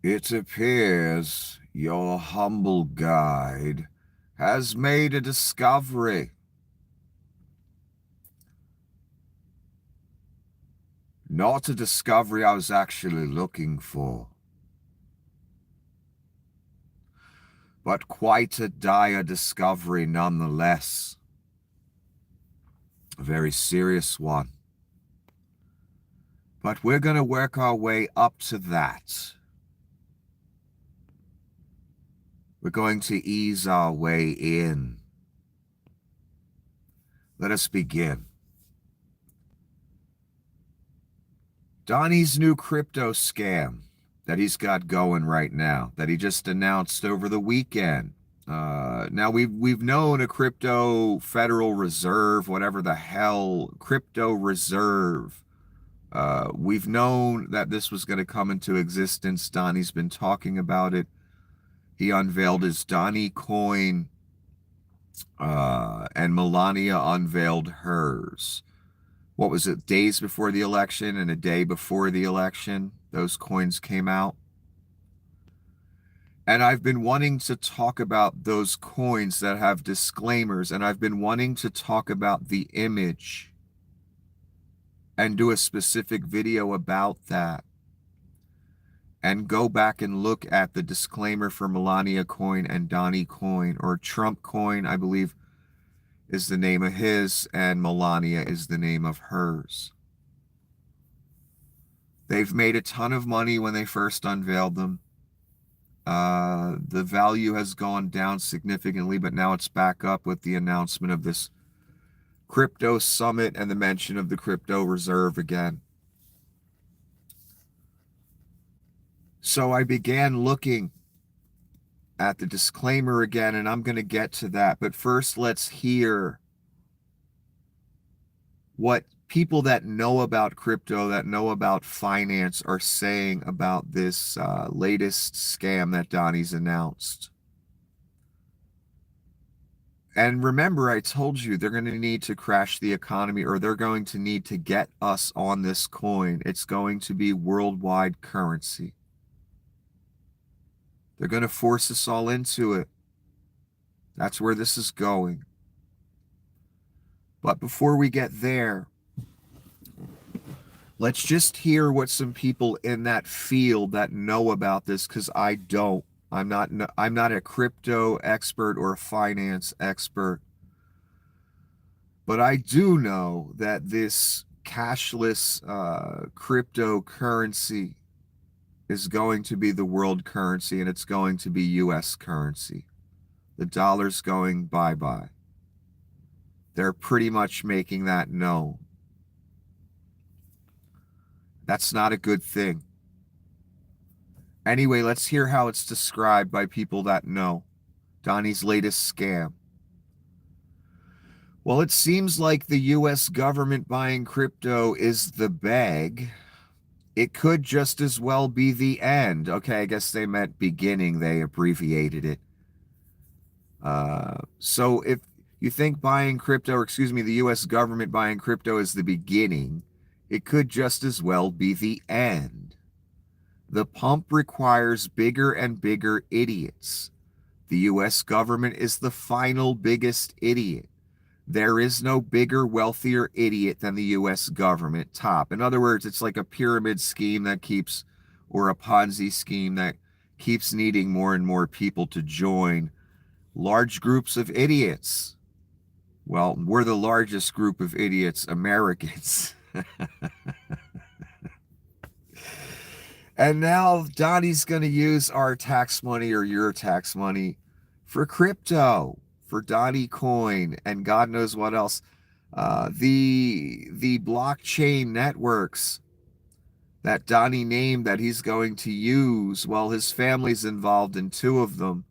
It appears your humble guide has made a discovery. Not a discovery I was actually looking for, but quite a dire discovery nonetheless. A very serious one. But we're going to work our way up to that. We're going to ease our way in. Let us begin. Donnie's new crypto scam that he's got going right now, that he just announced over the weekend. Now we've known a crypto Federal Reserve, whatever the hell, crypto reserve. We've known that this was going to come into existence. Donnie's been talking about it. He unveiled his Donnie coin, and Melania unveiled hers. What was it, days before the election and a day before the election, those coins came out. And I've been wanting to talk about those coins that have disclaimers, and I've been wanting to talk about the image and do a specific video about that. And go back and look at the disclaimer for Melania coin and Donnie coin, or Trump coin, I believe is the name of his, and Melania is the name of hers. They've made a ton of money when they first unveiled them. The value has gone down significantly, but now it's back up with the announcement of this crypto summit and the mention of the crypto reserve again. So I began looking at the disclaimer again, and I'm going to get to that. But first, let's hear what people that know about crypto, that know about finance, are saying about this latest scam that Donnie's announced. And remember, I told you they're going to need to crash the economy, or they're going to need to get us on this coin. It's going to be worldwide currency. They're going to force us all into it. That's where this is going. But before we get there, let's just hear what some people in that field that know about this, because I don't. I'm not a crypto expert or a finance expert. But I do know that this cashless cryptocurrency is going to be the world currency, and it's going to be US currency. The dollar's going bye-bye. They're pretty much making that known. That's not a good thing. Anyway, let's hear how it's described by people that know. Donnie's latest scam. Well, it seems like the US government buying crypto is the bag. It could just as well be the end. Okay, I guess they meant beginning. They abbreviated it. So if you think buying crypto, or excuse me, the US government buying crypto is the beginning, it could just as well be the end. The pump requires bigger and bigger idiots. The US government is the final biggest idiot. There is no bigger, wealthier idiot than the US government top. In other words, it's like a pyramid scheme that keeps, or a Ponzi scheme that keeps needing more and more people to join. Large groups of idiots. Well, we're the largest group of idiots, Americans. And now Donnie's going to use our tax money, or your tax money, for crypto, for Donnie coin, and God knows what else. The blockchain networks that Donnie named that he's going to use, well, his family's involved in two of them,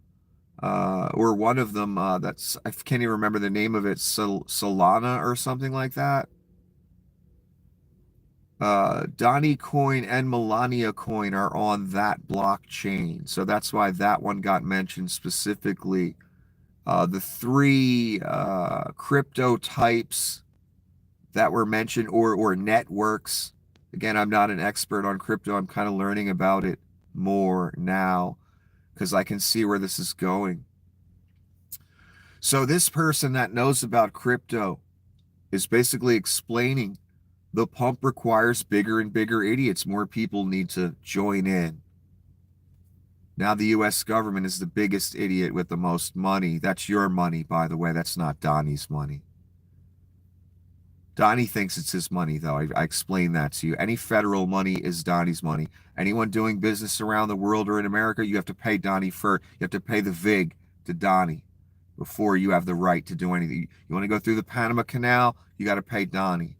or one of them. That's, I can't even remember the name of it, Solana or something like that. Donnie coin and Melania coin are on that blockchain. So that's why that one got mentioned specifically. The three crypto types that were mentioned, or networks. Again, I'm not an expert on crypto. I'm kind of learning about it. more now because I can see where this is going. So this person that knows about crypto is basically explaining the pump requires bigger and bigger idiots. More people need to join in. Now the U.S. government is the biggest idiot with the most money. That's your money, by the way. That's not Donnie's money. Donnie thinks it's his money, though. I explained that to you. Any federal money is Donnie's money. Anyone doing business around the world or in America, you have to pay Donnie first. You have to pay the VIG to Donnie before you have the right to do anything. You want to go through the Panama Canal, you got to pay Donnie.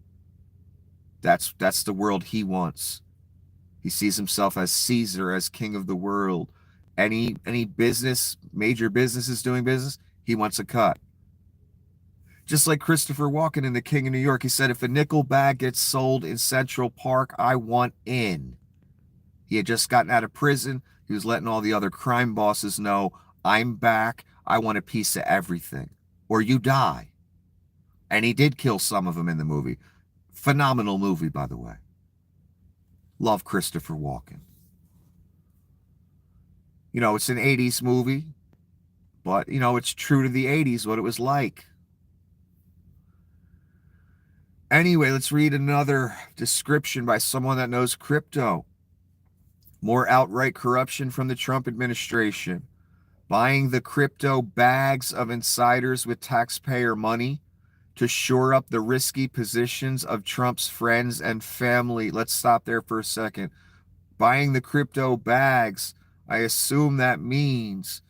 That's the world he wants. He sees himself as Caesar, as king of the world. Any business, major businesses doing business, he wants a cut. Just like Christopher Walken in The King of New York, he said, if a nickel bag gets sold in Central Park, I want in. He had just gotten out of prison. He was letting all the other crime bosses know, I'm back. I want a piece of everything. Or you die. And he did kill some of them in the movie. Phenomenal movie, by the way. Love Christopher Walken. You know, it's an 80s movie, but, you know, it's true to the 80s, what it was like. Anyway, let's read another description by someone that knows crypto. More outright corruption from the Trump administration. Buying the crypto bags of insiders with taxpayer money to shore up the risky positions of Trump's friends and family. Let's stop there for a second. Buying the crypto bags, I assume that means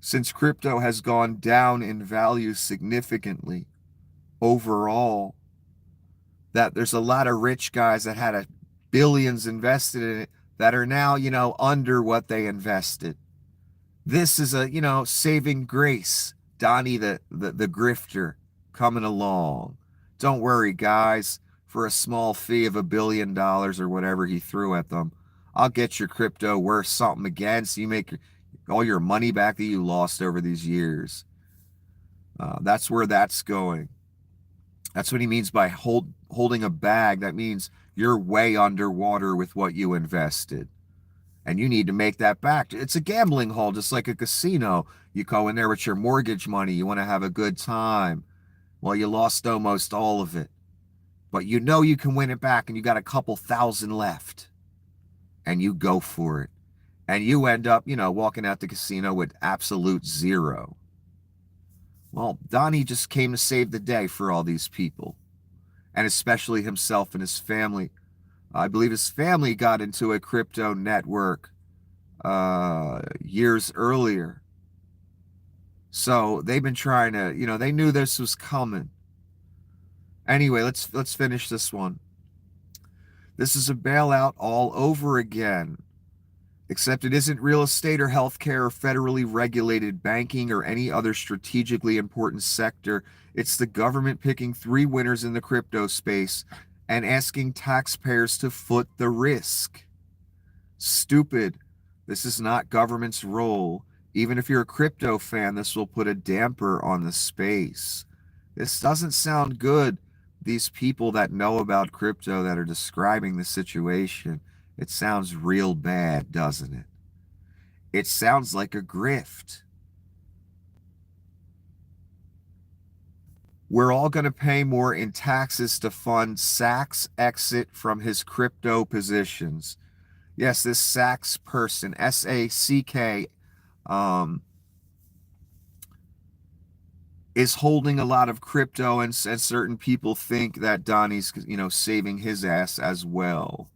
since crypto has gone down in value significantly overall, that there's a lot of rich guys that had billions invested in it that are now, you know, under what they invested. This is a, you know, saving grace. Donnie, the grifter, coming along. Don't worry, guys. For a small fee of $1 billion or whatever he threw at them, I'll get your crypto worth something again so you make all your money back that you lost over these years. That's where that's going. That's what he means by holding a bag. That means you're way underwater with what you invested. And you need to make that back. It's a gambling hall, just like a casino. You go in there with your mortgage money. You want to have a good time. Well, you lost almost all of it. But you know you can win it back, and you got a couple thousand left. And you go for it. And you end up, you know, walking out the casino with absolute zero. Well, Donnie just came to save the day for all these people, and especially himself and his family. I believe his family got into a crypto network years earlier. So they've been trying to, you know, they knew this was coming. Anyway, let's finish this one. This is a bailout all over again. Except it isn't real estate or healthcare or federally regulated banking or any other strategically important sector. It's the government picking 3 winners in the crypto space and asking taxpayers to foot the risk. Stupid. This is not government's role. Even if you're a crypto fan, this will put a damper on the space. This doesn't sound good. These people that know about crypto that are describing the situation, it sounds real bad, doesn't it? It sounds like a grift. We're all going to pay more in taxes to fund Sachs' exit from his crypto positions. Yes, this Sachs person, S-A-C-K, is holding a lot of crypto, and certain people think that Donnie's, you know, saving his ass as well.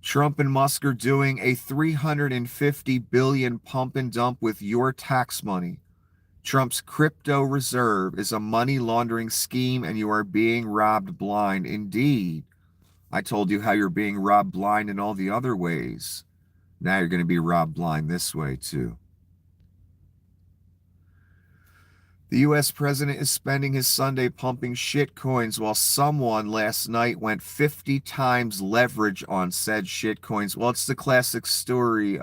Trump and Musk are doing a $350 billion pump and dump with your tax money. Trump's crypto reserve is a money laundering scheme, and you are being robbed blind. Indeed, I told you how you're being robbed blind in all the other ways. Now you're going to be robbed blind this way too. The U.S. president is spending his Sunday pumping shitcoins while someone last night went 50 times leverage on said shitcoins. Well, it's the classic story.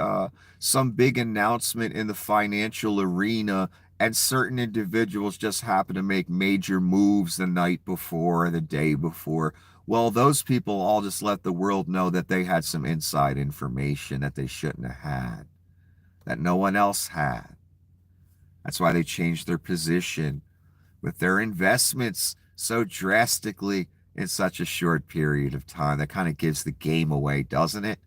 Some big announcement in the financial arena, and certain individuals just happen to make major moves the night before or the day before. Well, those people all just let the world know that they had some inside information that they shouldn't have had, that no one else had. That's why they changed their position with their investments so drastically in such a short period of time. That kind of gives the game away, doesn't it?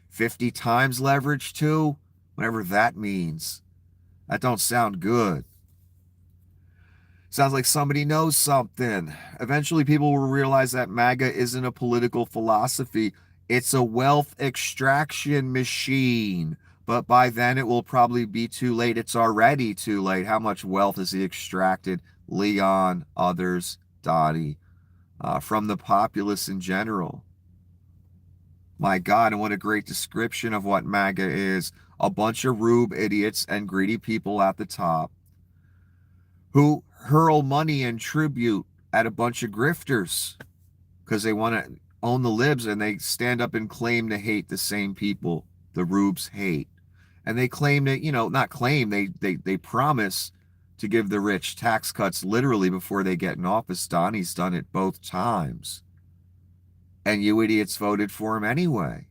50 times leverage too, whatever that means. That don't sound good. Sounds like somebody knows something. Eventually, people will realize that MAGA isn't a political philosophy. It's a wealth extraction machine. But by then, it will probably be too late. It's already too late. How much wealth has he extracted? Leon, others, Dottie, from the populace in general. My God, and what a great description of what MAGA is. A bunch of rube idiots and greedy people at the top who hurl money and tribute at a bunch of grifters because they want to own the libs, and they stand up and claim to hate the same people the rubes hate. And they claim that, not claim, they promise to give the rich tax cuts literally before they get in office. Donnie's done it both times. And you idiots voted for him anyway.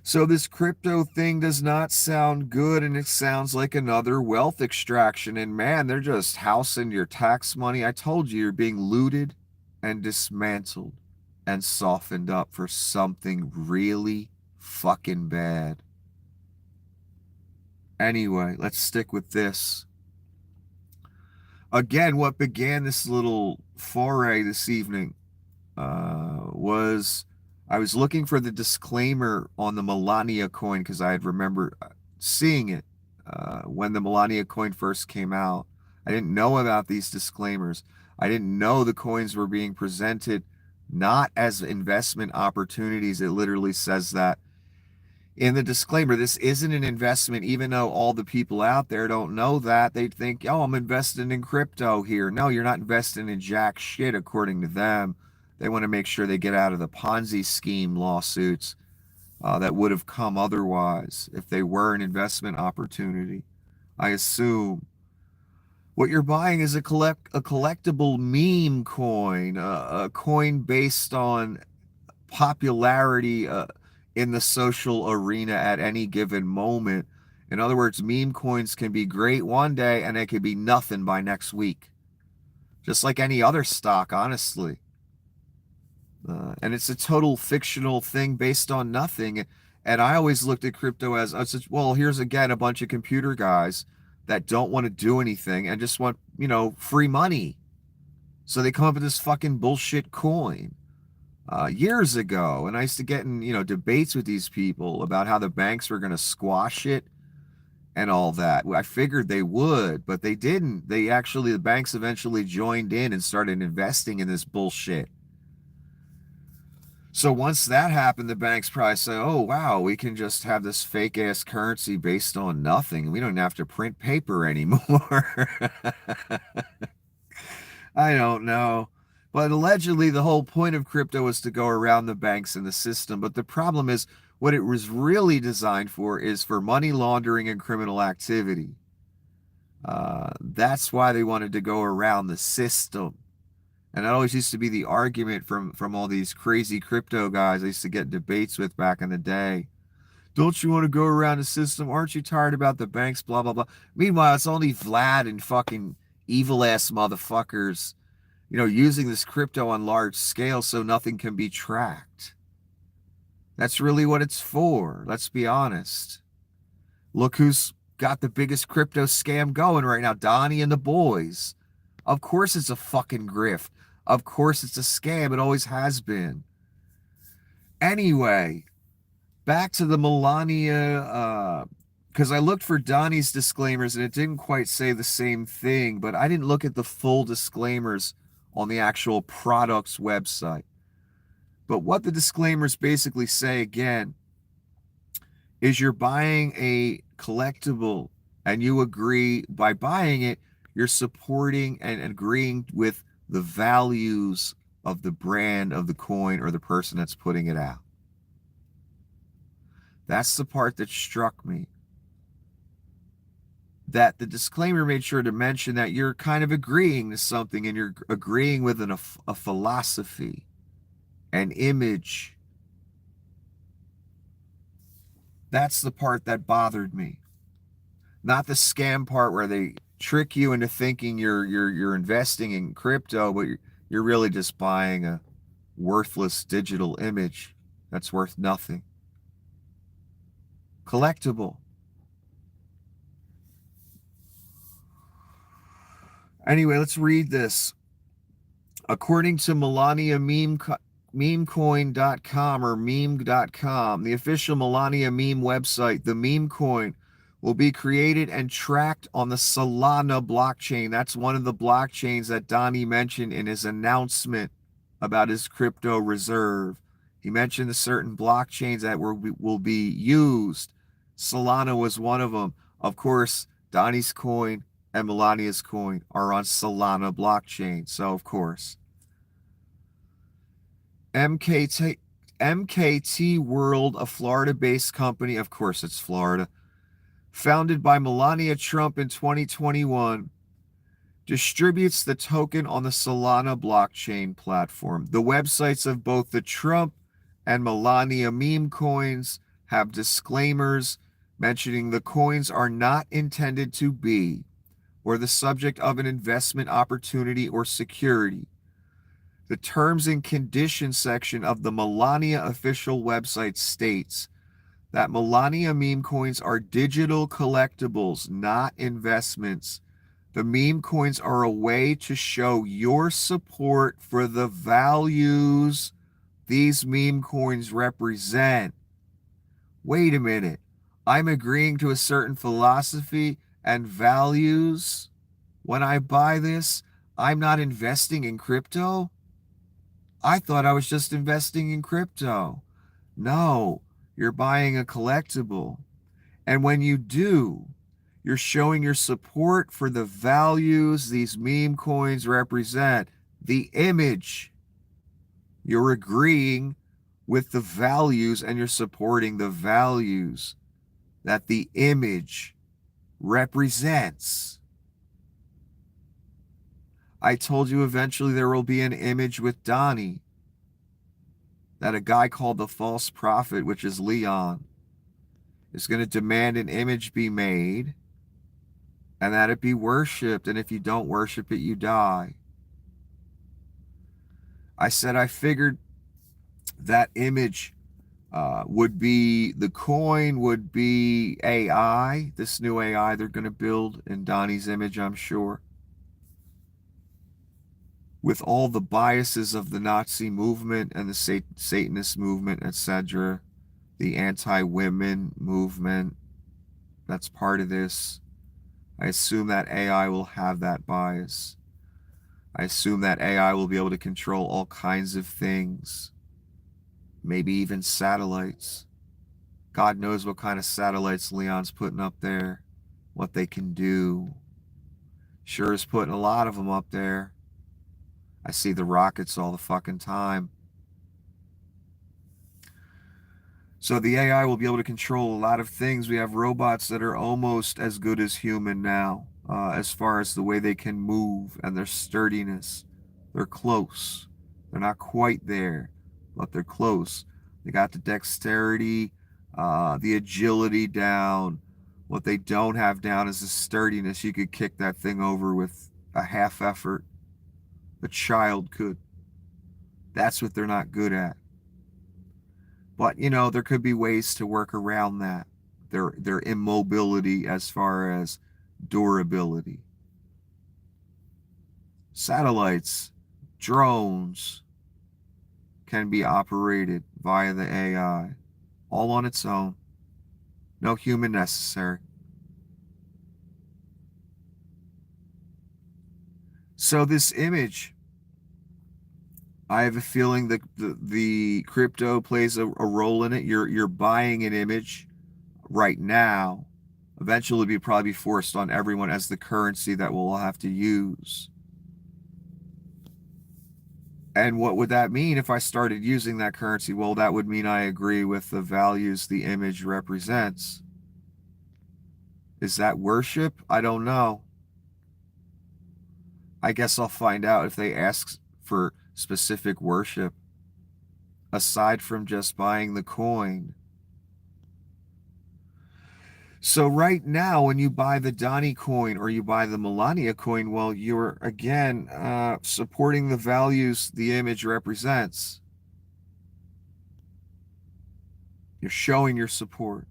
So this crypto thing does not sound good, and it sounds like another wealth extraction. And man, they're just housing your tax money. I told you, you're being looted and dismantled and softened up for something really fucking bad. Anyway, let's stick with this. Again, what began this little foray this evening was I was looking for the disclaimer on the Melania coin because I had remembered seeing it when the Melania coin first came out. I didn't know about these disclaimers. I didn't know the coins were being presented not as investment opportunities. It literally says that in the disclaimer. This isn't an investment, even though all the people out there don't know that. They think, oh, I'm investing in crypto here. No, you're not investing in jack shit, according to them. They want to make sure they get out of the Ponzi scheme lawsuits that would have come otherwise if they were an investment opportunity. I assume what you're buying is a collectible meme coin, a coin based on popularity in the social arena at any given moment. In other words, meme coins can be great one day and it could be nothing by next week. Just like any other stock, honestly. And it's a total fictional thing based on nothing. And I always looked at crypto as, well, here's again a bunch of computer guys that don't want to do anything and just want, free money. So they come up with this fucking bullshit coin. Years ago, and I used to get in, debates with these people about how the banks were going to squash it and all that. I figured they would, but they didn't. The banks eventually joined in and started investing in this bullshit. So once that happened, the banks probably say, oh, wow, we can just have this fake ass currency based on nothing. We don't have to print paper anymore. I don't know. But allegedly, the whole point of crypto was to go around the banks and the system. But the problem is, what it was really designed for is for money laundering and criminal activity. That's why they wanted to go around the system. And that always used to be the argument from all these crazy crypto guys I used to get debates with back in the day. Don't you want to go around the system? Aren't you tired about the banks? Blah, blah, blah. Meanwhile, it's only Vlad and fucking evil-ass motherfuckers using this crypto on large scale so nothing can be tracked. That's really what it's for. Let's be honest. Look who's got the biggest crypto scam going right now, Donnie and the boys. Of course it's a fucking grift. Of course it's a scam. It always has been. Anyway, back to the Melania, because I looked for Donnie's disclaimers and it didn't quite say the same thing, but I didn't look at the full disclaimers on the actual product's website. But what the disclaimers basically say, again, is you're buying a collectible and you agree by buying it, you're supporting and agreeing with the values of the brand of the coin or the person that's putting it out. That's the part that struck me. that the disclaimer made sure to mention that you're kind of agreeing to something, and you're agreeing with a philosophy, an image. That's the part that bothered me. Not the scam part where they trick you into thinking you're investing in crypto, but you're really just buying a worthless digital image that's worth nothing. Collectible. Anyway, let's read this. According to Melania memecoin.com or meme.com, the official Melania meme website, the meme coin will be created and tracked on the Solana blockchain. That's one of the blockchains that Donnie mentioned in his announcement about his crypto reserve. He mentioned the certain blockchains that will be used. Solana was one of them. Of course, Donnie's coin and Melania's coin are on Solana blockchain. So, of course, MKT World, a Florida-based company, of course it's Florida, founded by Melania Trump in 2021, distributes the token on the Solana blockchain platform. The websites of both the Trump and Melania meme coins have disclaimers mentioning the coins are not intended to be or the subject of an investment opportunity or security. The terms and conditions section of the Melania official website states that Melania meme coins are digital collectibles, not investments. The meme coins are a way to show your support for the values these meme coins represent. Wait a minute. I'm agreeing to a certain philosophy and values when I buy this. I'm not investing in crypto. I thought I was just investing in crypto. No, you're buying a collectible. And when you do, you're showing your support for the values these meme coins represent, the image. You're agreeing with the values and you're supporting the values that the image represents. I told you eventually there will be an image with Donnie, that a guy called the false prophet, which is Leon, is going to demand an image be made and that it be worshipped. And if you don't worship it, you die. I said I figured that image would be, the coin would be AI, this new AI they're going to build in Donnie's image, I'm sure, with all the biases of the Nazi movement and the Satanist movement, etc., the anti-women movement that's part of this. I assume that AI will have that bias. I assume that AI will be able to control all kinds of things, maybe even satellites. God knows what kind of satellites Leon's putting up there, what they can do. Sure is putting a lot of them up there. I see the rockets all the fucking time. So the AI will be able to control a lot of things. We have robots that are almost as good as human now, as far as the way they can move and their sturdiness. They're close. They're not quite there, but they're close. They got the dexterity, the agility down. What they don't have down is the sturdiness. You could kick that thing over with a half effort. A child could. That's what they're not good at. But, you know, there could be ways to work around that. Their immobility as far as durability. Satellites, drones can be operated via the AI, all on its own. No human necessary. So this image, I have a feeling that the crypto plays a role in it. You're buying an image right now. Eventually, it'll probably be forced on everyone as the currency that we'll have to use. And what would that mean if I started using that currency? Well, that would mean I agree with the values the image represents. Is that worship? I don't know. I guess I'll find out if they ask for specific worship aside from just buying the coin. So right now, when you buy the Donnie coin or you buy the Melania coin, well, you're again supporting the values the image represents. You're showing your support.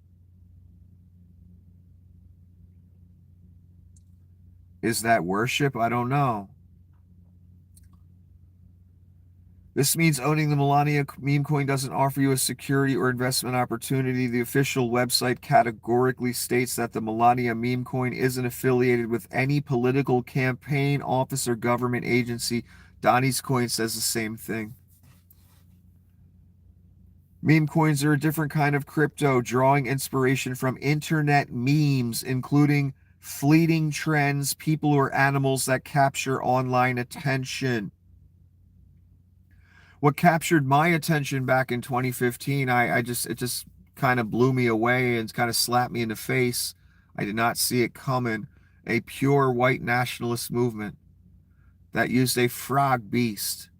Is that worship? I don't know. This means owning the Melania meme coin doesn't offer you a security or investment opportunity. The official website categorically states that the Melania meme coin isn't affiliated with any political campaign, office, or government agency. Donnie's coin says the same thing. Meme coins are a different kind of crypto, drawing inspiration from internet memes, including fleeting trends, people or animals that capture online attention. What captured my attention back in 2015, it just kind of blew me away and kind of slapped me in the face. I did not see it coming. A pure white nationalist movement that used a frog beast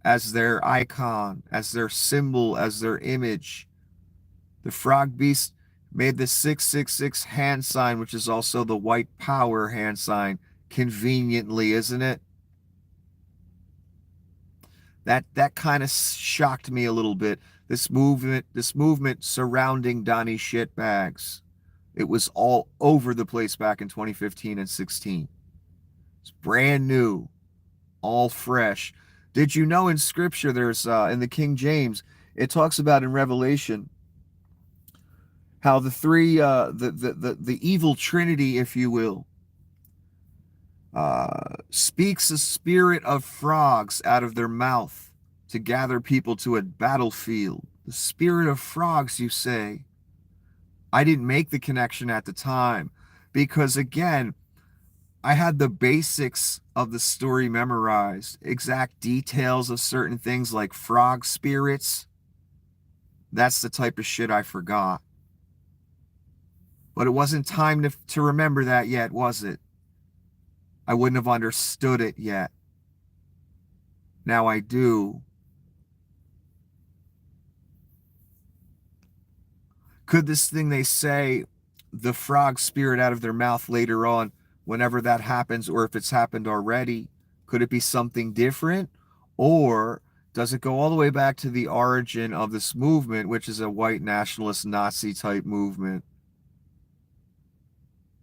as their icon, as their symbol, as their image. The frog beast made the 666 hand sign, which is also the white power hand sign, conveniently, isn't it? That kind of shocked me a little bit. This movement surrounding Donnie shitbags. It was all over the place back in 2015 and 16. It's brand new, all fresh. Did you know in Scripture there's in the King James it talks about in Revelation how the three the evil trinity, if you will, speaks a spirit of frogs out of their mouth to gather people to a battlefield. The spirit of frogs, you say? I didn't make the connection at the time because, again, I had the basics of the story memorized, exact details of certain things like frog spirits. That's the type of shit I forgot. But it wasn't time to remember that yet, was it? I wouldn't have understood it yet. Now I do. Could this thing they say, the frog spirit out of their mouth later on, whenever that happens, or if it's happened already, could it be something different? Or does it go all the way back to the origin of this movement, which is a white nationalist Nazi type movement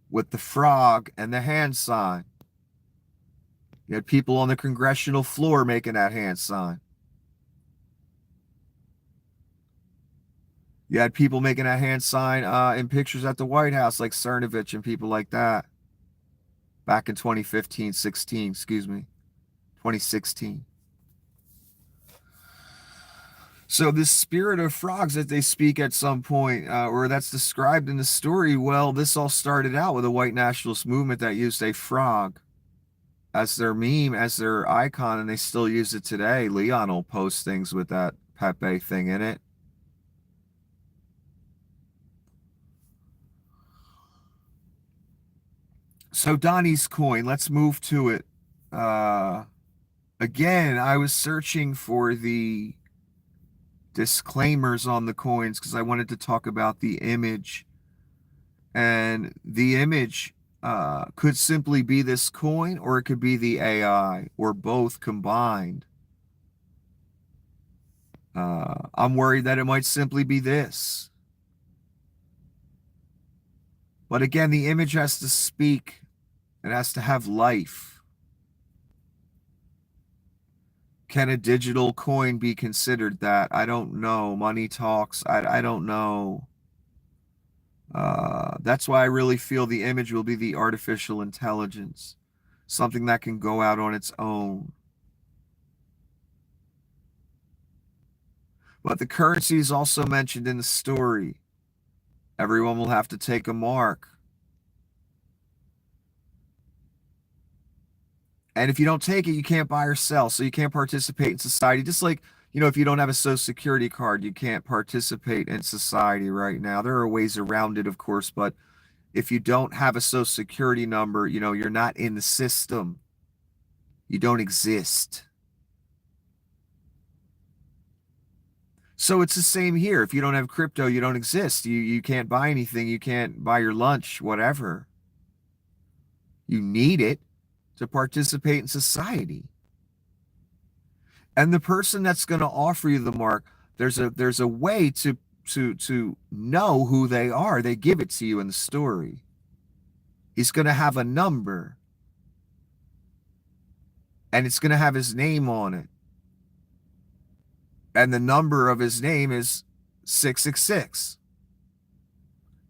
with the frog and the hand sign? You had people on the congressional floor making that hand sign. You had people making that hand sign in pictures at the White House, like Cernovich and people like that. Back in 2015, 16, excuse me, 2016. So this spirit of frogs that they speak at some point, or that's described in the story, well, this all started out with a white nationalist movement that used a frog as their meme, as their icon, and they still use it today. Leon will post things with that Pepe thing in it. So Donnie's coin, let's move to it. Again, I was searching for the disclaimers on the coins because I wanted to talk about the image. And the image could simply be this coin, or it could be the AI, or both combined. I'm worried that it might simply be this. But again, the image has to speak. It has to have life. Can a digital coin be considered that? I don't know. Money talks. I don't know. That's why I really feel the image will be the artificial intelligence. Something that can go out on its own. But the currency is also mentioned in the story. Everyone will have to take a mark. And if you don't take it, you can't buy or sell. So you can't participate in society. Just like, if you don't have a social security card, you can't participate in society right now. There are ways around it, of course, but If you don't have a social security number, you're not in the system. You don't exist. So it's the same here. If you don't have crypto, you don't exist. You can't buy anything. You can't buy your lunch, whatever. You need it to participate in society. And the person that's going to offer you the mark, there's a way to know who they are. They give it to you in the story. He's going to have a number, and it's going to have his name on it. And the number of his name is 666.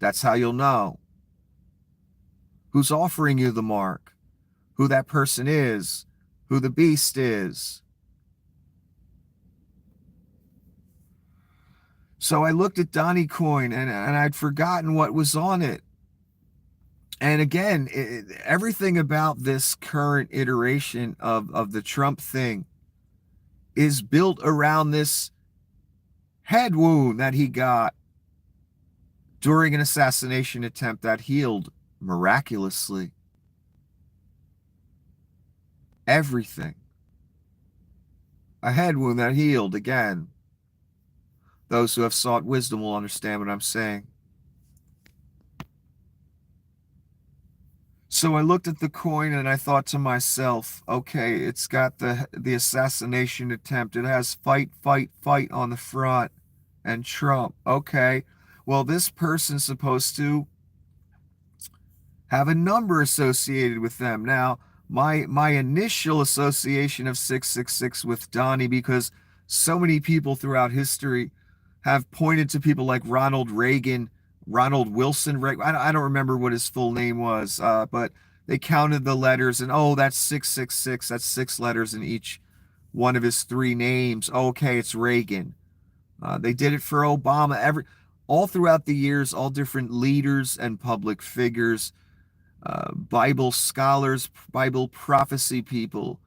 That's how you'll know who's offering you the mark, who that person is, who the beast is. So I looked at Donnie coin, and I'd forgotten what was on it. And again, everything about this current iteration of the Trump thing is built around this head wound that he got during an assassination attempt that healed miraculously. Everything. A head wound that healed again. Those who have sought wisdom will understand what I'm saying. So I looked at the coin and I thought to myself, okay, it's got the assassination attempt. It has fight, fight, fight on the front and Trump. Okay, well, this person's supposed to have a number associated with them. Now, my initial association of 666 with Donnie, because so many people throughout history have pointed to people like Ronald Reagan, Ronald Wilson. I don't remember what his full name was, but they counted the letters, and oh, that's 666. That's 6 letters in each one of his 3 names. Okay, it's Reagan. They did it for Obama. All throughout the years, all different leaders and public figures, Bible scholars, Bible prophecy people,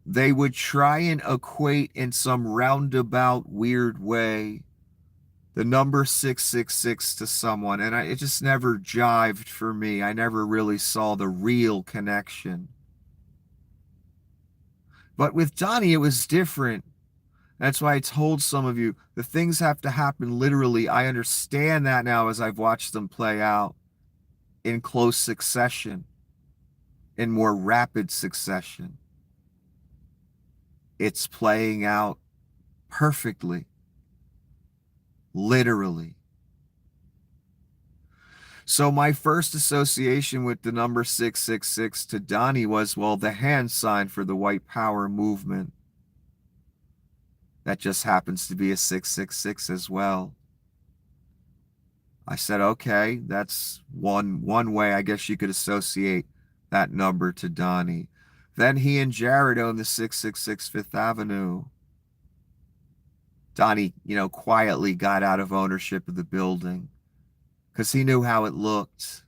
they would try and equate in some roundabout, weird way the number 666 to someone, and it just never jived for me. I never really saw the real connection. But with Donnie, it was different. That's why I told some of you, the things have to happen literally. I understand that now as I've watched them play out in close succession, in more rapid succession. It's playing out perfectly. Literally. So my first association with the number 666 to Donnie was, well, the hand sign for the white power movement. That just happens to be a 666 as well. I said, okay, that's one way I guess you could associate that number to Donnie. Then he and Jared own the 666 Fifth Avenue. Donnie, quietly got out of ownership of the building because he knew how it looked.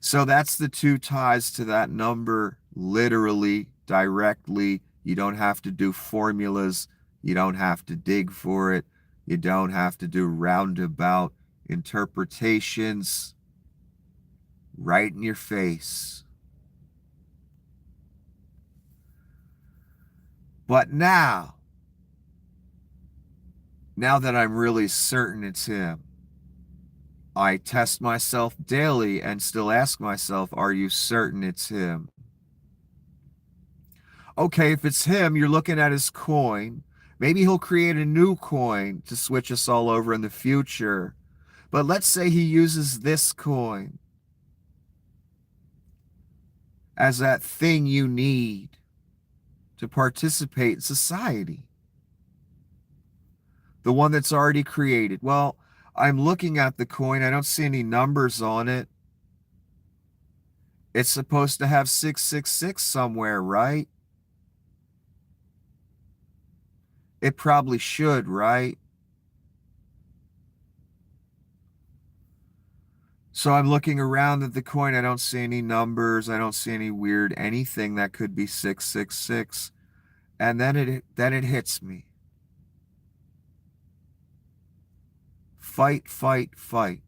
So that's the 2 ties to that number, literally, directly. You don't have to do formulas. You don't have to dig for it. You don't have to do roundabout interpretations. Right in your face. But now that I'm really certain it's him, I test myself daily and still ask myself, are you certain it's him? Okay, if it's him, you're looking at his coin. Maybe he'll create a new coin to switch us all over in the future. But let's say he uses this coin as that thing you need to participate in society. The one that's already created. Well, I'm looking at the coin. I don't see any numbers on it. It's supposed to have 666 somewhere, right? It probably should, right? So I'm looking around at the coin. I don't see any numbers. I don't see any weird anything that could be 666. And then it hits me. fight, fight, fight.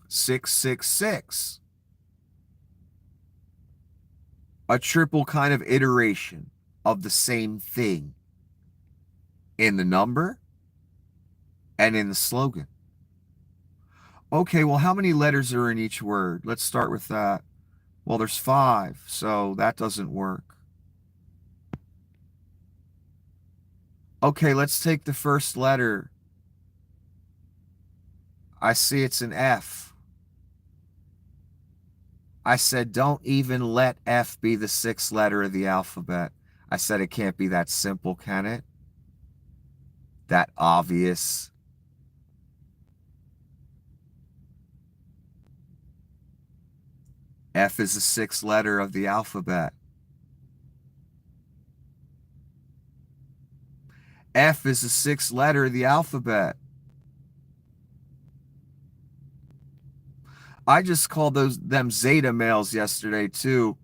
666. A triple kind of iteration of the same thing in the number and in the slogan. Okay, well, how many letters are in each word? Let's start with that. Well, there's 5, so that doesn't work. Okay, let's take the first letter. I see it's an F. I said, don't even let F be the 6th letter of the alphabet. I said it can't be that simple, can it? That obvious. F is the 6th letter of the alphabet. F is the 6th letter of the alphabet. I just called them Zeta males yesterday too.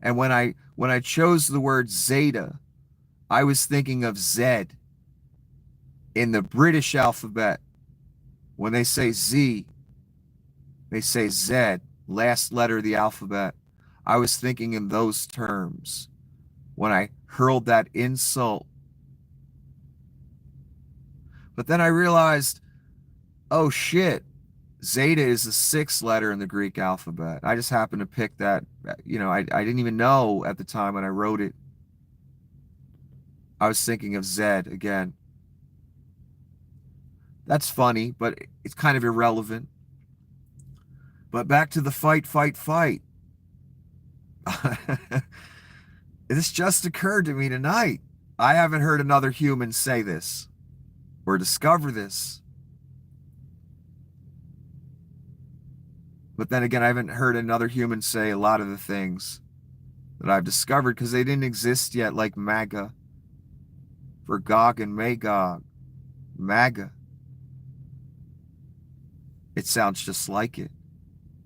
And when I chose the word Zeta, I was thinking of Z. In the British alphabet, when they say Z, they say Z, last letter of the alphabet. I was thinking in those terms when I hurled that insult. But then I realized, oh shit, Zeta is the 6th letter in the Greek alphabet. I just happened to pick that. I didn't even know at the time when I wrote it. I was thinking of Z again. That's funny, but it's kind of irrelevant. But back to the fight, fight, fight. This just occurred to me tonight. I haven't heard another human say this or discover this. But then again, I haven't heard another human say a lot of the things that I've discovered because they didn't exist yet, like MAGA, for Gog and Magog. MAGA. It sounds just like it.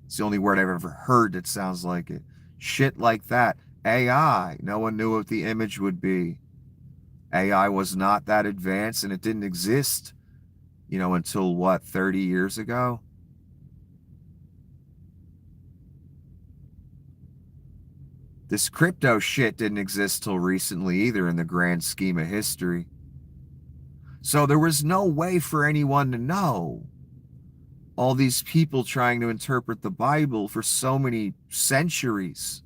It's the only word I've ever heard that sounds like it. Shit like that. AI. No one knew what the image would be. AI was not that advanced, and it didn't exist, until what, 30 years ago? This crypto shit didn't exist till recently either in the grand scheme of history. So there was no way for anyone to know. All these people trying to interpret the Bible for so many centuries,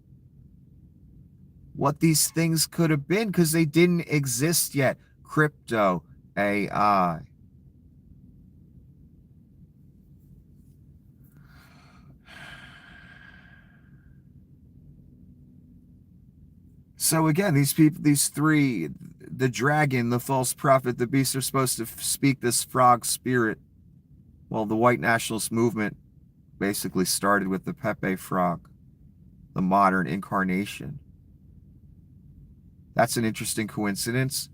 what these things could have been, because they didn't exist yet. Crypto, AI. So again, these people, these three, the dragon, the false prophet, the beast, are supposed to speak this frog spirit. Well, the white nationalist movement basically started with the Pepe frog, the modern incarnation. That's an interesting coincidence.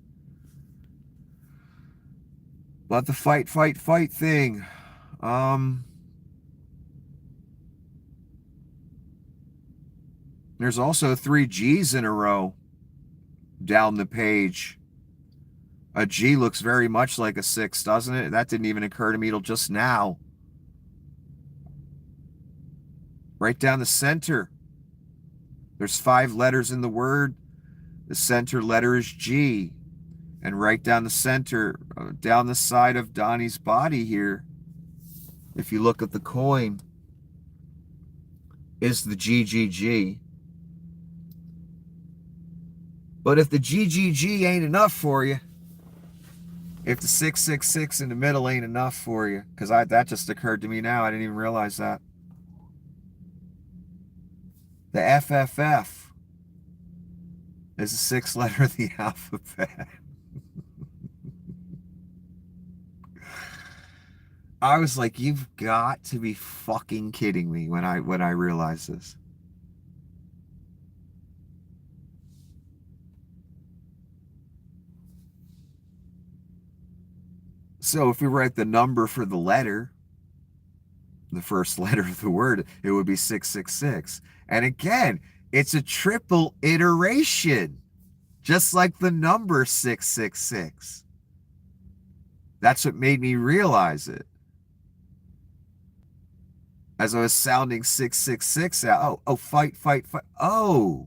But the fight, fight, fight thing. There's also 3 G's in a row down the page. A G looks very much like a 6, doesn't it? That didn't even occur to me till just now. Right down the center. There's 5 letters in the word. The center letter is G. And right down the center, down the side of Donnie's body here, if you look at the coin, is the GGG. But if the GGG ain't enough for you, if the 666 in the middle ain't enough for you, because that just occurred to me now, I didn't even realize that. The FFF is the 6th letter of the alphabet. I was like, you've got to be fucking kidding me when I realized this. So if we write the number for the letter, the first letter of the word, it would be 666. And again, it's a triple iteration, just like the number 666. That's what made me realize it. As I was sounding 666 out, oh, fight, fight, fight. Oh,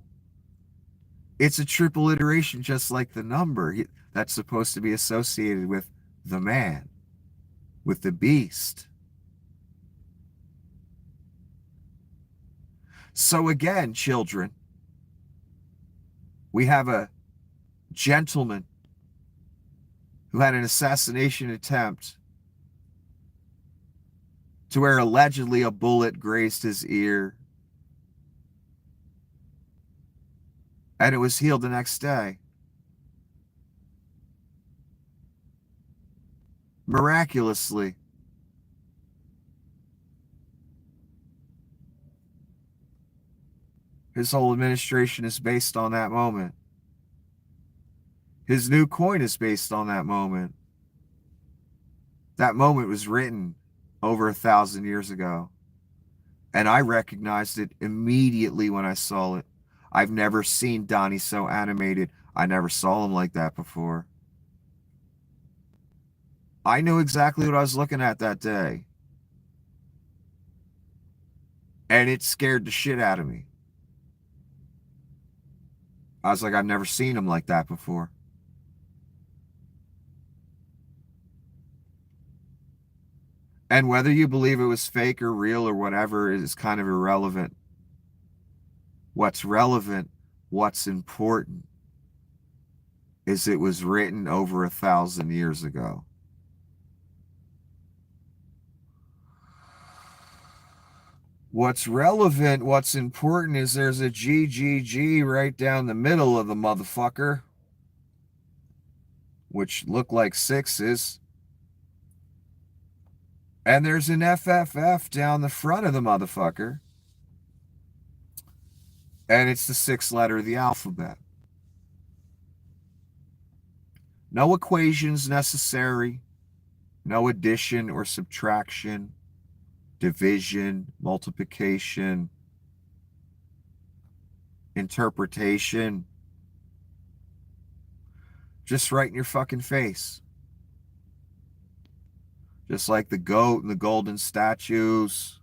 it's a triple iteration just like the number. That's supposed to be associated with the man, with the beast. So again, children, we have a gentleman who had an assassination attempt to where allegedly a bullet grazed his ear, and it was healed the next day. Miraculously. His whole administration is based on that moment. His new coin is based on that moment. That moment was written over 1,000 years ago. And I recognized it immediately when I saw it. I've never seen Donnie so animated. I never saw him like that before. I knew exactly what I was looking at that day. And it scared the shit out of me. I was like, I've never seen him like that before. And whether you believe it was fake or real or whatever is kind of irrelevant. What's relevant, what's important, is it was written over 1,000 years ago. What's relevant, what's important is there's a GGG right down the middle of the motherfucker, which look like sixes. And there's an FFF down the front of the motherfucker. And it's the sixth letter of the alphabet. No equations necessary. No addition or subtraction, division, multiplication, interpretation. Just right in your fucking face. Just like the goat and the golden statues.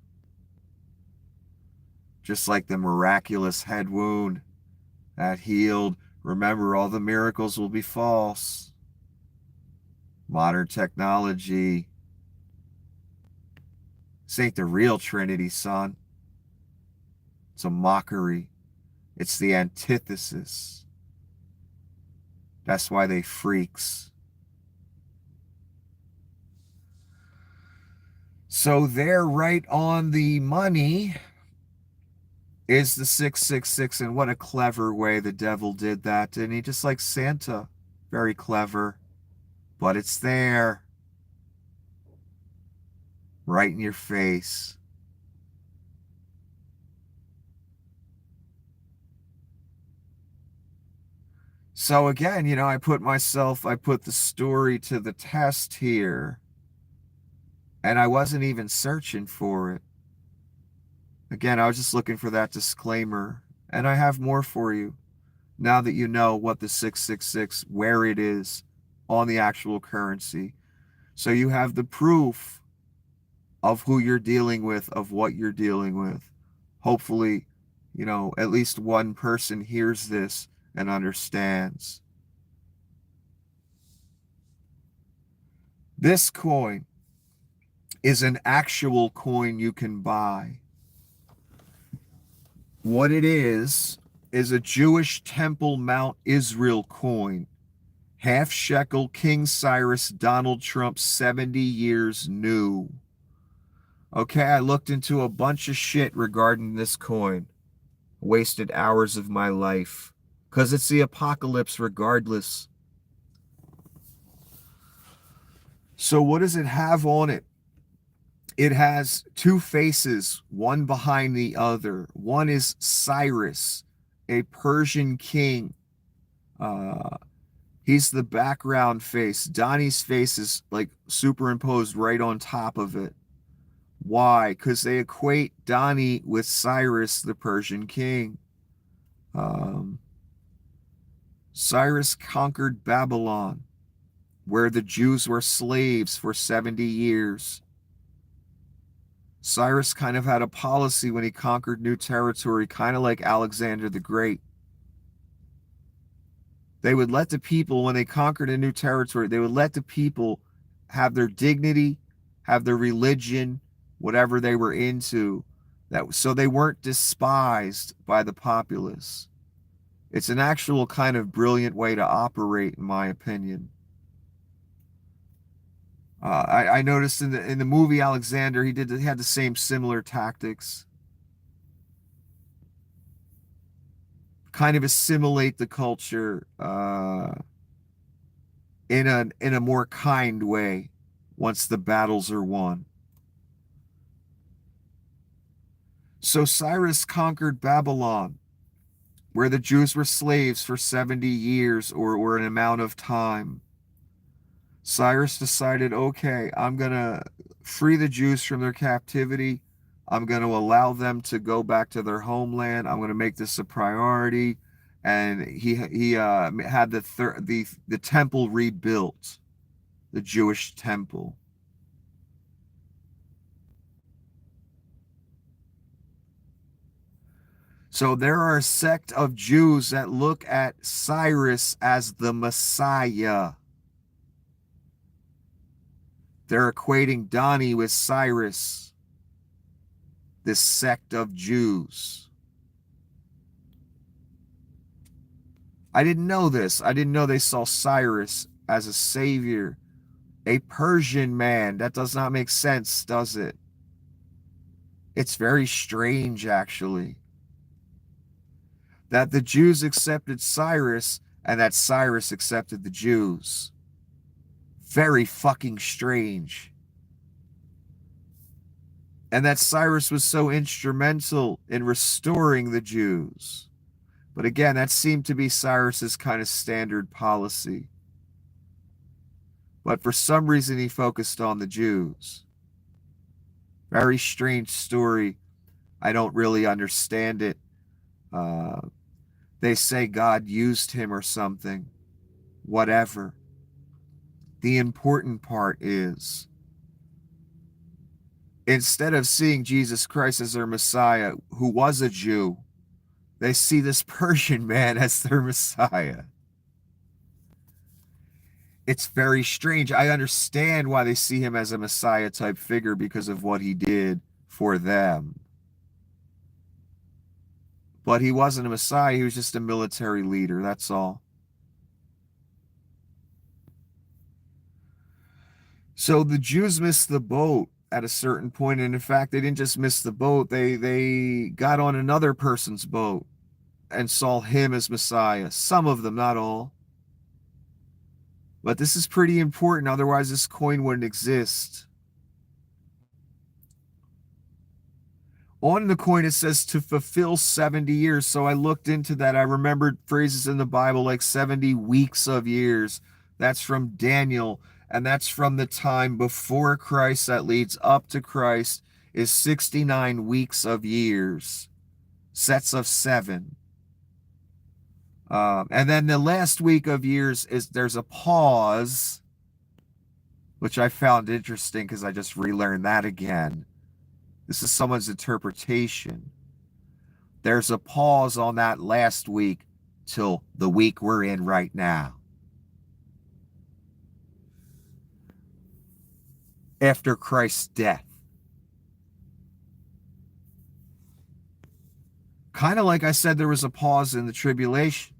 Just like the miraculous head wound that healed. Remember, all the miracles will be false. Modern technology. This ain't the real Trinity, son. It's a mockery. It's the antithesis. That's why they freaks. So there, right on the money, is the 666, and what a clever way the devil did that, didn't he? Just like Santa. Very clever. But it's there. Right in your face. So again, you know, I put the story to the test here. And I wasn't even searching for it. Again, I was just looking for that disclaimer. And I have more for you. Now that you know what the 666, where it is on the actual currency. So you have the proof of who you're dealing with, of what you're dealing with. Hopefully, you know, at least one person hears this and understands. This coin is an actual coin you can buy. What it is a Jewish Temple Mount Israel coin. Half shekel King Cyrus Donald Trump 70 years new. Okay, I looked into a bunch of shit regarding this coin. Wasted hours of my life. Because it's the apocalypse regardless. So what does it have on it? It has two faces, one behind the other. One is Cyrus, a Persian king. He's the background face. Donnie's face is like superimposed right on top of it. Why? Because they equate Donnie with Cyrus, the Persian king. Cyrus conquered Babylon. where the Jews were slaves for 70 years. Cyrus kind of had a policy when he conquered new territory, kind of like Alexander the Great. They would let the people, when they conquered a new territory, they would let the people have their dignity, have their religion, whatever they were into, so they weren't despised by the populace. It's an actual kind of brilliant way to operate, in my opinion. I noticed in the movie Alexander, he had the same similar tactics. Kind of assimilate the culture in a more kind way once the battles are won. So Cyrus conquered Babylon, where the Jews were slaves for 70 years or an amount of time. Cyrus decided, okay, I'm going to free the Jews from their captivity. I'm going to allow them to go back to their homeland. I'm going to make this a priority. And he had the temple rebuilt, the Jewish temple. So there are a sect of Jews that look at Cyrus as the Messiah. They're equating Donnie with Cyrus, this sect of Jews. I didn't know this. I didn't know they saw Cyrus as a savior, a Persian man. That does not make sense, does it? It's very strange, actually, that the Jews accepted Cyrus and that Cyrus accepted the Jews. Very fucking strange. And that Cyrus was so instrumental in restoring the Jews. But again, that seemed to be Cyrus's kind of standard policy. But for some reason, he focused on the Jews. Very strange story. I don't really understand it. They say God used him or something. Whatever. The important part is, instead of seeing Jesus Christ as their Messiah, who was a Jew, they see this Persian man as their Messiah. It's very strange. I understand why they see him as a Messiah type figure because of what he did for them. But he wasn't a Messiah. He was just a military leader. That's all. So the Jews missed the boat at a certain point. And in fact, they didn't just miss the boat. They got on another person's boat and saw him as Messiah. Some of them, not all. But this is pretty important. Otherwise, this coin wouldn't exist. On the coin, it says to fulfill 70 years. So I looked into that. I remembered phrases in the Bible like 70 weeks of years. That's from Daniel. And that's from the time before Christ that leads up to Christ is 69 weeks of years. Sets of 7. And then the last week of years there's a pause, which I found interesting because I just relearned that again. This is someone's interpretation. There's a pause on that last week till the week we're in right now. After Christ's death. Kind of like I said, there was a pause in the tribulation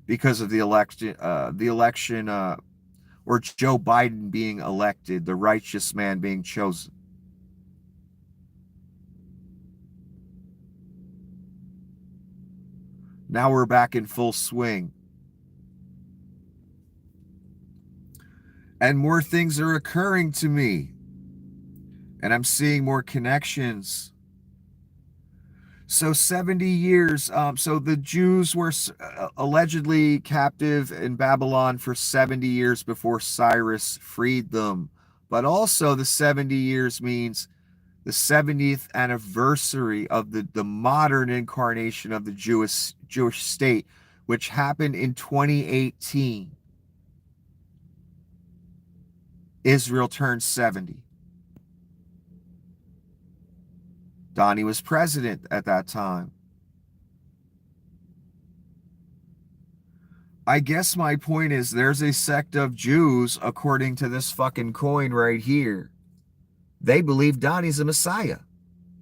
because of the election, or Joe Biden being elected, the righteous man being chosen. Now we're back in full swing. And more things are occurring to me. And I'm seeing more connections. So 70 years. So the Jews were allegedly captive in Babylon for 70 years before Cyrus freed them. But also the 70 years means the 70th anniversary of the modern incarnation of the Jewish state, which happened in 2018. Israel turned 70. Donnie was president at that time. I guess my point is there's a sect of Jews, according to this fucking coin right here. They believe Donnie's a Messiah.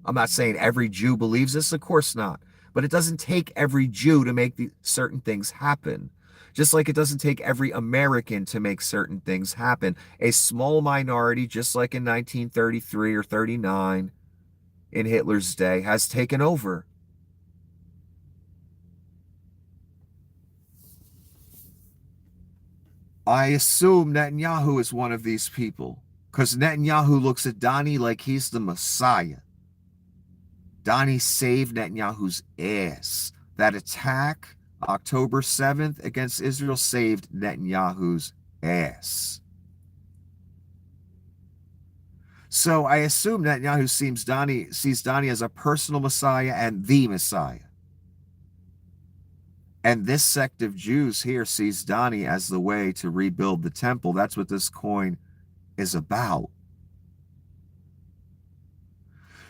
I'm not saying every Jew believes this, of course not. But it doesn't take every Jew to make certain things happen. Just like it doesn't take every American to make certain things happen. A small minority, just like in 1933 or 39 in Hitler's day, has taken over. I assume Netanyahu is one of these people, because Netanyahu looks at Donnie like he's the Messiah. Donnie saved Netanyahu's ass. That attack, October 7th, against Israel saved Netanyahu's ass. So I assume Netanyahu sees Donnie as a personal Messiah and the Messiah. And this sect of Jews here sees Donnie as the way to rebuild the temple. That's what this coin is about.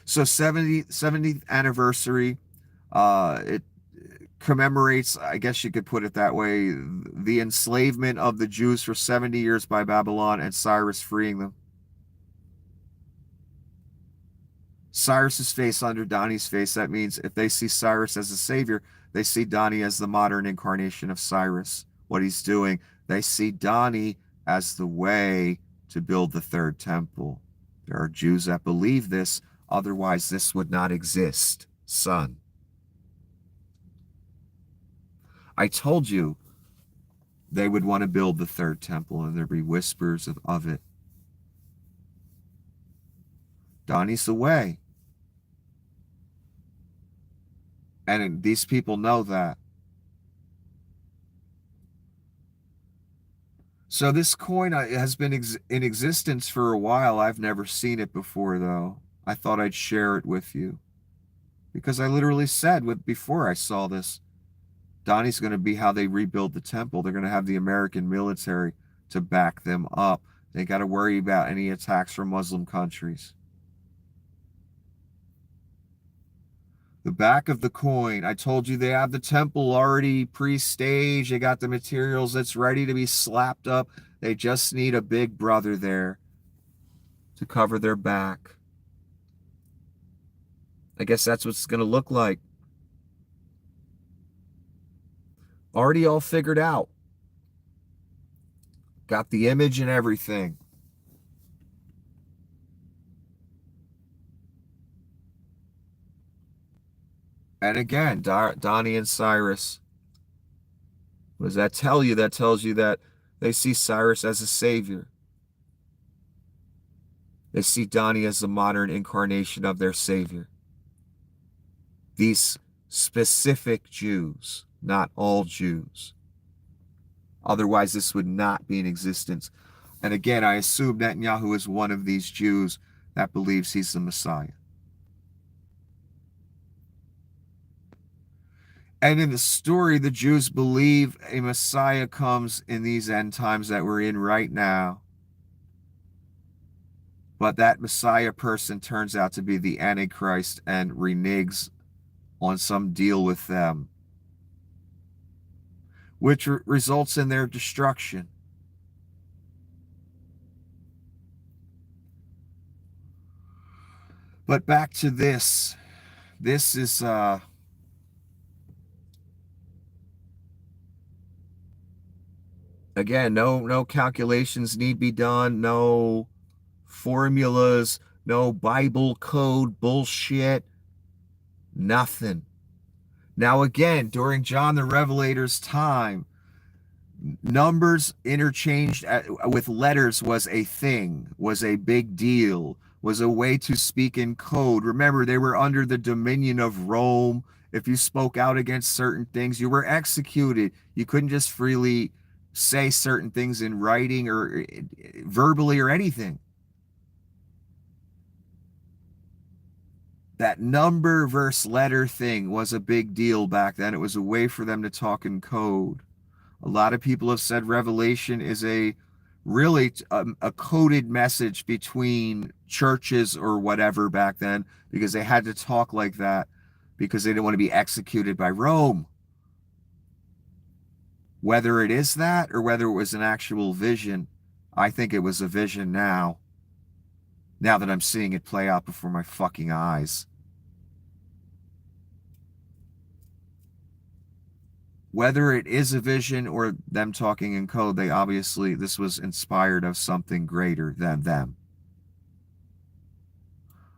So 70th anniversary, it commemorates, I guess you could put it that way, the enslavement of the Jews for 70 years by Babylon and Cyrus freeing them. Cyrus's face under Donnie's face, that means if they see Cyrus as a savior, they see Donnie as the modern incarnation of Cyrus. What he's doing, they see Donnie as the way to build the third temple. There are Jews that believe this, otherwise this would not exist, son. I told you they would want to build the third temple and there'd be whispers of it. Donnie's the way. And these people know that. So this coin has been in existence for a while. I've never seen it before, though. I thought I'd share it with you. Because I literally said before I saw this, Donnie's going to be how they rebuild the temple. They're going to have the American military to back them up. They got to worry about any attacks from Muslim countries. The back of the coin, I told you they have the temple already pre-staged. They got the materials that's ready to be slapped up. They just need a big brother there to cover their back. I guess that's what it's going to look like. Already all figured out. Got the image and everything. And again, Donnie and Cyrus. What does that tell you? That tells you that they see Cyrus as a savior. They see Donnie as the modern incarnation of their savior. These specific Jews, not all Jews. Otherwise, this would not be in existence. And again, I assume Netanyahu is one of these Jews that believes he's the Messiah. And in the story, the Jews believe a Messiah comes in these end times that we're in right now. But that Messiah person turns out to be the Antichrist and reneges on some deal with them, which results in their destruction. But back to this. This is again, no calculations need be done, no formulas, no Bible code bullshit, nothing. Now again, during John the Revelator's time, numbers interchanged with letters was a thing, was a big deal, was a way to speak in code. Remember, they were under the dominion of Rome. If you spoke out against certain things, you were executed. You couldn't just freely say certain things in writing or verbally or anything. That number versus letter thing was a big deal back then. It was a way for them to talk in code. A lot of people have said Revelation is a really a coded message between churches or whatever back then, because they had to talk like that because they didn't want to be executed by Rome. Whether it is that or whether it was an actual vision, I think it was a vision now. Now that I'm seeing it play out before my fucking eyes. Whether it is a vision or them talking in code, they obviously, this was inspired of something greater than them.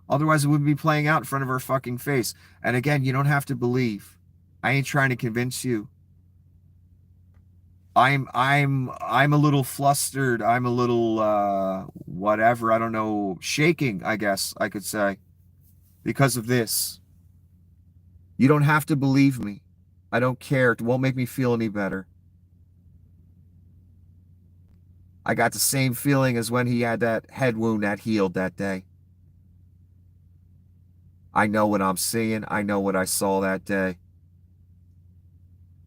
Otherwise, it wouldn't be playing out in front of our fucking face. And again, you don't have to believe. I ain't trying to convince you. I'm a little flustered. I'm a little whatever, I don't know, shaking, I guess I could say, because of this. You don't have to believe me. I don't care. It won't make me feel any better. I got the same feeling as when he had that head wound that healed that day. I know what I'm seeing. I know what I saw that day.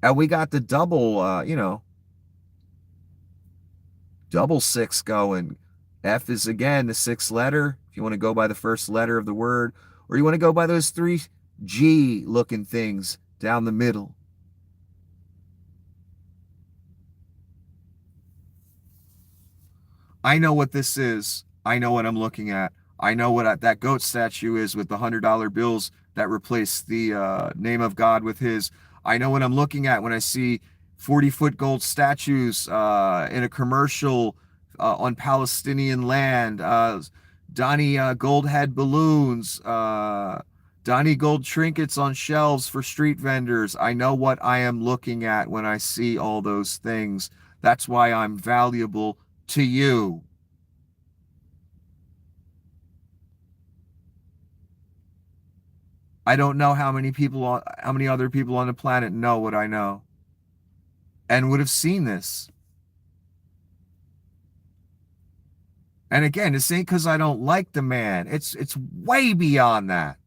And we got the double, double six going. F is again the sixth letter, if you want to go by the first letter of the word, or you want to go by those three G looking things down the middle. I know what this is. I know what I'm looking at. I know what that goat statue is with the $100 bills that replace the name of God with his. I know what I'm looking at when I see 40-foot gold statues in a commercial on Palestinian land. Donnie gold head balloons. Donnie gold trinkets on shelves for street vendors. I know what I am looking at when I see all those things. That's why I'm valuable to you. I don't know how many other people on the planet know what I know and would have seen this. And again, this ain't because I don't like the man. It's way beyond that.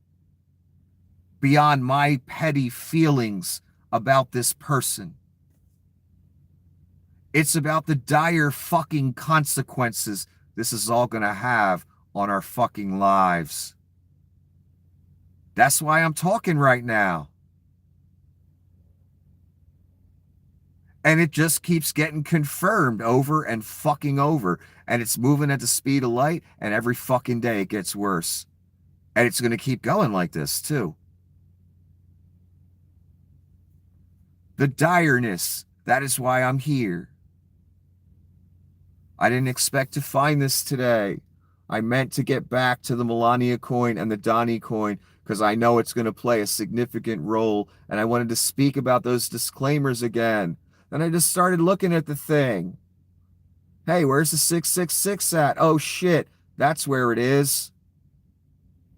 Beyond my petty feelings about this person. It's about the dire fucking consequences this is all going to have on our fucking lives. That's why I'm talking right now. And it just keeps getting confirmed over and fucking over. And it's moving at the speed of light, and every fucking day it gets worse. And it's going to keep going like this, too. The direness, that is why I'm here. I didn't expect to find this today. I meant to get back to the Melania coin and the Donnie coin because I know it's going to play a significant role, and I wanted to speak about those disclaimers again. Then I just started looking at the thing. Hey, where's the 666 at? Oh, shit, that's where it is.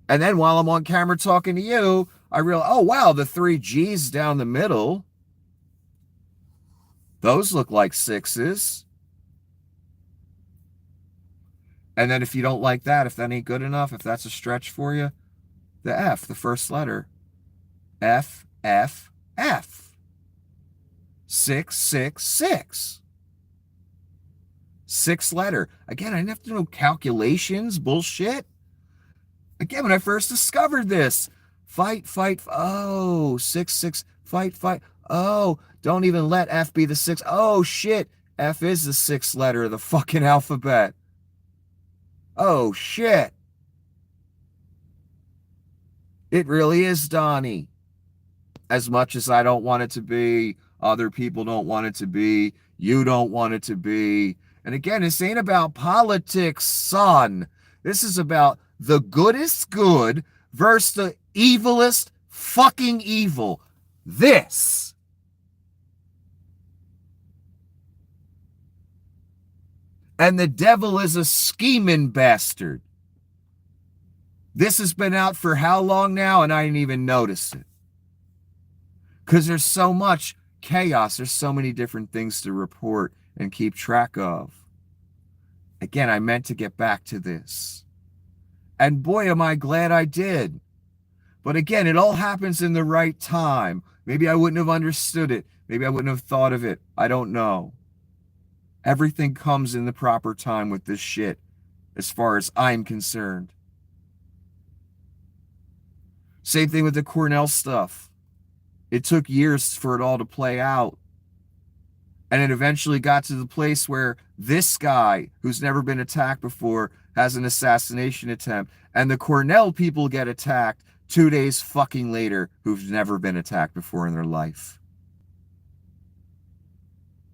And then while I'm on camera talking to you, I realized, oh, wow, the 3 G's down the middle. Those look like 6s. And then if you don't like that, if that ain't good enough, if that's a stretch for you, the F, the first letter. F, F, F. 666. 6th letter. Again, I didn't have to know calculations, bullshit. Again, when I first discovered this, fight, fight, oh, 6, 6, fight, fight. Oh, don't even let F be the 6. Oh, shit. F is the 6th letter of the fucking alphabet. Oh, shit. It really is Donnie. As much as I don't want it to be, other people don't want it to be, you don't want it to be. And again, this ain't about politics, son. This is about the goodest good versus the evilest fucking evil. This. And the devil is a scheming bastard. This has been out for how long now, and I didn't even notice it. Because there's so much chaos. There's so many different things to report and keep track of. Again, I meant to get back to this. And boy, am I glad I did. But again, it all happens in the right time. Maybe I wouldn't have understood it. Maybe I wouldn't have thought of it. I don't know. Everything comes in the proper time with this shit, as far as I'm concerned. Same thing with the Cornell stuff. It took years for it all to play out. And it eventually got to the place where this guy, who's never been attacked before, has an assassination attempt. And the Cornell people get attacked 2 days fucking later, who've never been attacked before in their life.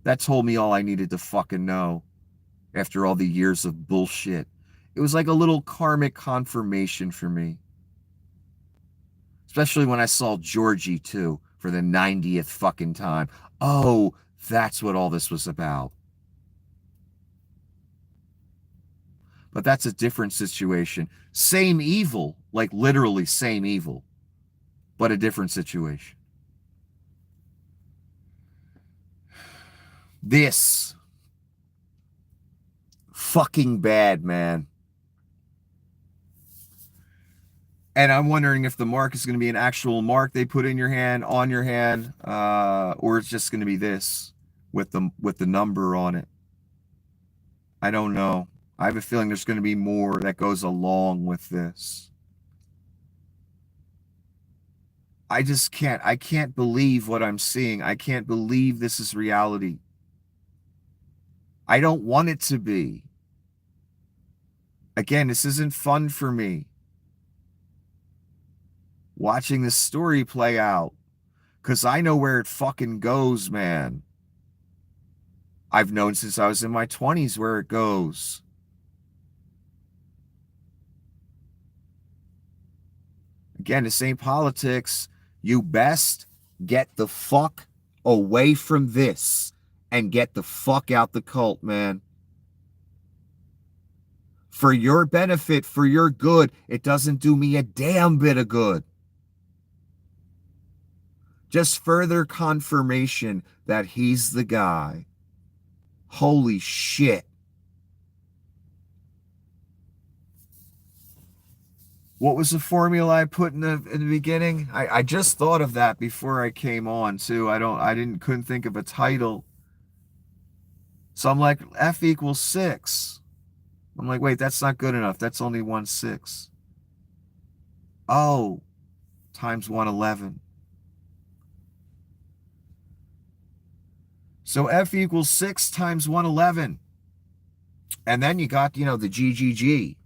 That told me all I needed to fucking know after all the years of bullshit. It was like a little karmic confirmation for me. Especially when I saw Georgie, too, for the 90th fucking time. Oh, that's what all this was about. But that's a different situation. Same evil, like literally same evil, but a different situation. This fucking bad, man. And I'm wondering if the mark is going to be an actual mark they put in your hand, on your hand, or it's just going to be this with the number on it. I don't know. I have a feeling there's going to be more that goes along with this. I can't believe what I'm seeing. I can't believe this is reality. I don't want it to be. Again, this isn't fun for me. Watching this story play out, because I know where it fucking goes, man. I've known since I was in my 20s where it goes. Again, this ain't politics. You best get the fuck away from this and get the fuck out the cult, man. For your benefit, for your good, it doesn't do me a damn bit of good. Just further confirmation that he's the guy. Holy shit. What was the formula I put in the beginning? I just thought of that before I came on too. Couldn't think of a title. So I'm like, F equals 6. I'm like, wait, that's not good enough. That's only 1/6. Oh, times 111. So F equals 6 times 111. And then you got, the GGG.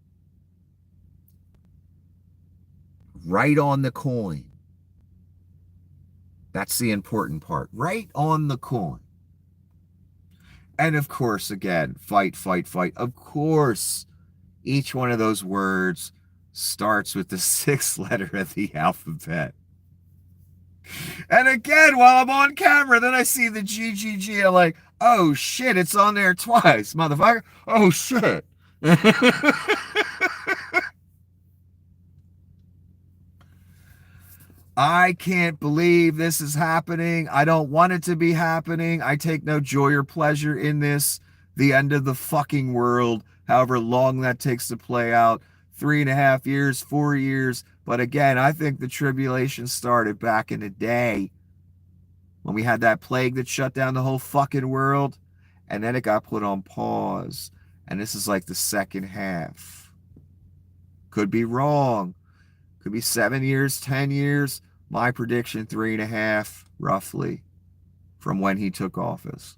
Right on the coin. That's the important part. Right on the coin. And of course, again, fight, fight, fight. Of course, each one of those words starts with the 6th letter of the alphabet. And again, while I'm on camera, then I see the GGG. I'm like, oh shit, it's on there twice, motherfucker. Oh shit. I can't believe this is happening. I don't want it to be happening. I take no joy or pleasure in this. The end of the fucking world, however long that takes to play out. 3.5 years, 4 years. But again, I think the tribulation started back in the day when we had that plague that shut down the whole fucking world. And then it got put on pause. And this is like the second half. Could be wrong. Could be 7 years, 10 years. My prediction, 3.5, roughly, from when he took office.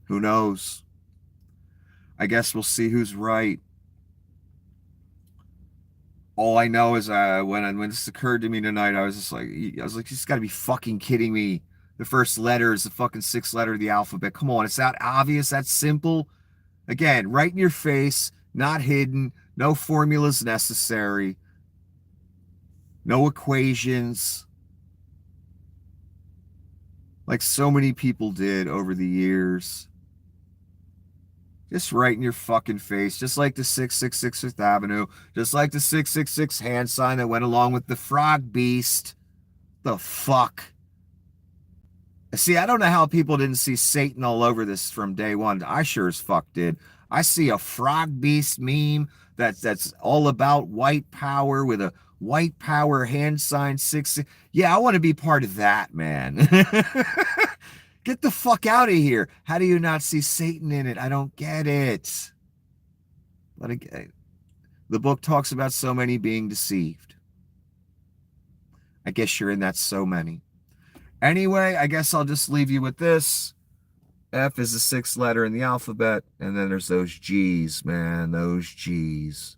Who knows? I guess we'll see who's right. All I know is when this occurred to me tonight, I was like, you just got to be fucking kidding me. The first letter is the fucking 6th letter of the alphabet. Come on, it's that obvious, that simple. Again, right in your face, not hidden, no formulas necessary, no equations, like so many people did over the years. Just right in your fucking face, just like the 666 Fifth Avenue, just like the 666 hand sign that went along with the frog beast. The fuck? See, I don't know how people didn't see Satan all over this from day one. I sure as fuck did. I see a frog beast meme that's all about white power with a white power hand sign 6. Yeah, I want to be part of that, man. Get the fuck out of here. How do you not see Satan in it? I don't get it. But again, the book talks about so many being deceived. I guess you're in that so many. Anyway, I guess I'll just leave you with this. F is the sixth letter in the alphabet, and then there's those G's, man, those G's.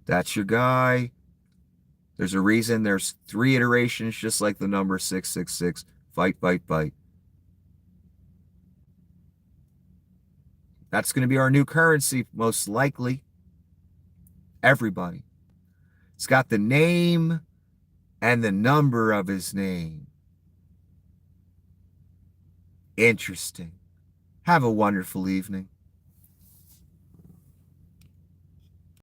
That's your guy. There's a reason there's 3 iterations, just like the number 666. Fight, fight, fight. That's going to be our new currency, most likely. Everybody. It's got the name and the number of his name. Interesting. Have a wonderful evening.